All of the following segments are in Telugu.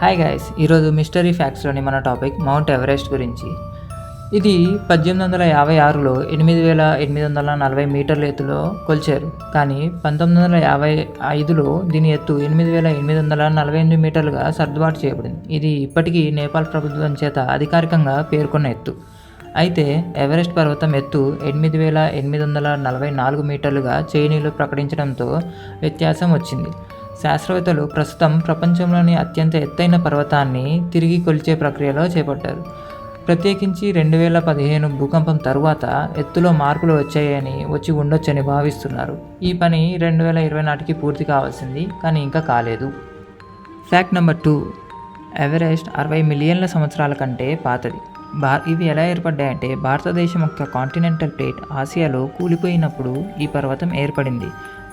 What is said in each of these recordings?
హాయ్ గైస్, ఈరోజు మిస్టరీ ఫ్యాక్ట్స్లోని మన టాపిక్ మౌంట్ ఎవరెస్ట్ గురించి. ఇది 1856లో 8840 మీటర్ల ఎత్తులో కొలిచారు. కానీ 1955లో దీని ఎత్తు 8848 మీటర్లుగా సర్దుబాటు చేయబడింది. ఇది ఇప్పటికీ నేపాల్ ప్రభుత్వం చేత అధికారికంగా పేర్కొన్న ఎత్తు. అయితే ఎవరెస్ట్ పర్వతం ఎత్తు 8844 మీటర్లుగా చైనీయులు ప్రకటించడంతో వ్యత్యాసం వచ్చింది. శాస్త్రవేత్తలు ప్రస్తుతం ప్రపంచంలోని అత్యంత ఎత్తైన పర్వతాన్ని తిరిగి కొలిచే ప్రక్రియలో చేపట్టారు. ప్రత్యేకించి 2015 భూకంపం తరువాత ఎత్తులో మార్పులు వచ్చి ఉండొచ్చని భావిస్తున్నారు. ఈ పని 2020 నాటికి పూర్తి కావాల్సింది, కానీ ఇంకా కాలేదు. Fact number 2. ఎవరెస్ట్ 60 మిలియన్ల సంవత్సరాల కంటే పాతది. ఇవి ఎలా ఏర్పడ్డాయంటే, భారతదేశం యొక్క కాంటినెంటల్ ప్లేట్ ఆసియాలో కూలిపోయినప్పుడు ఈ పర్వతం ఏర్పడింది.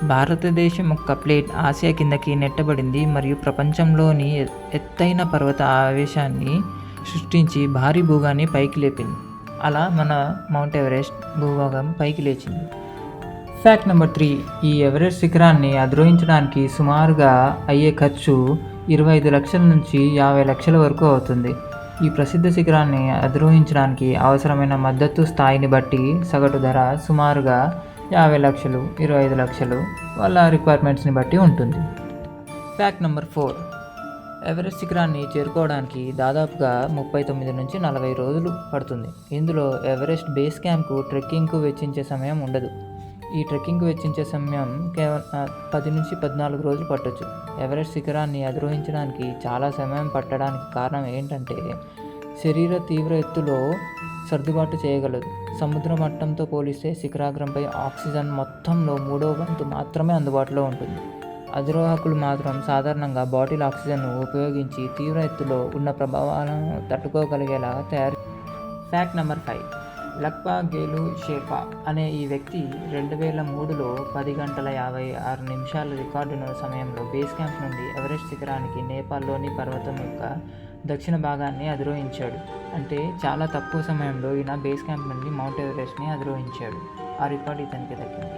భారతదేశం యొక్క ప్లేట్ ఆసియా కిందకి నెట్టబడింది మరియు ప్రపంచంలోని ఎత్తైన పర్వత ఆవేశాన్ని సృష్టించి భారీ భూగాన్ని పైకి లేపింది. అలా మన మౌంట్ ఎవరెస్ట్ భూభాగం పైకి లేచింది. Fact number 3. ఈ ఎవరెస్ట్ శిఖరాన్ని అధిరోహించడానికి సుమారుగా అయ్యే ఖర్చు 25 లక్షల నుంచి 50 లక్షల వరకు అవుతుంది. ఈ ప్రసిద్ధ శిఖరాన్ని అధిరోహించడానికి అవసరమైన మద్దతు స్థాయిని బట్టి సగటు ధర సుమారుగా 50 లక్షలు, 25 లక్షలు వాళ్ళ రిక్వైర్మెంట్స్ని బట్టి ఉంటుంది. Fact number 4. ఎవరెస్ట్ శిఖరాన్ని చేరుకోవడానికి దాదాపుగా 39 నుంచి 40 రోజులు పడుతుంది. ఇందులో ఎవరెస్ట్ బేస్ క్యాంప్కు ట్రెక్కింగ్కు వెచ్చించే సమయం ఉండదు. ఈ ట్రెక్కింగ్కు వెచ్చించే సమయం కేవలం 10 నుంచి 14 రోజులు పట్టొచ్చు. ఎవరెస్ట్ శిఖరాన్ని అధిరోహించడానికి చాలా సమయం పట్టడానికి కారణం ఏంటంటే, శరీర తీవ్ర ఎత్తులో సర్దుబాటు చేయగలదు. సముద్ర మట్టంతో పోలిస్తే శిఖరాగ్రంపై ఆక్సిజన్ మొత్తంలో 3వ వంతు మాత్రమే అందుబాటులో ఉంటుంది. అధిరోహకులు మాత్రం సాధారణంగా బాటిల్ ఆక్సిజన్ను ఉపయోగించి తీవ్ర ఎత్తులో ఉన్న ప్రభావాలను తట్టుకోగలిగేలా తయారు. Fact number 5. లక్పా గేలు షేర్పా అనే ఈ వ్యక్తి 2003లో 10 గంటల 56 నిమిషాల రికార్డును సమయంలో బేస్ క్యాంప్ నుండి ఎవరెస్ట్ శిఖరానికి నేపాల్లోని పర్వతం యొక్క దక్షిణ భాగాన్ని అధిరోహించాడు. అంటే చాలా తక్కువ సమయంలో ఈయన బేస్ క్యాంప్ నుండి మౌంట్ ఎవరెస్ట్ని అధిరోహించాడు. ఆ రికార్డు ఇతనికి దక్కింది.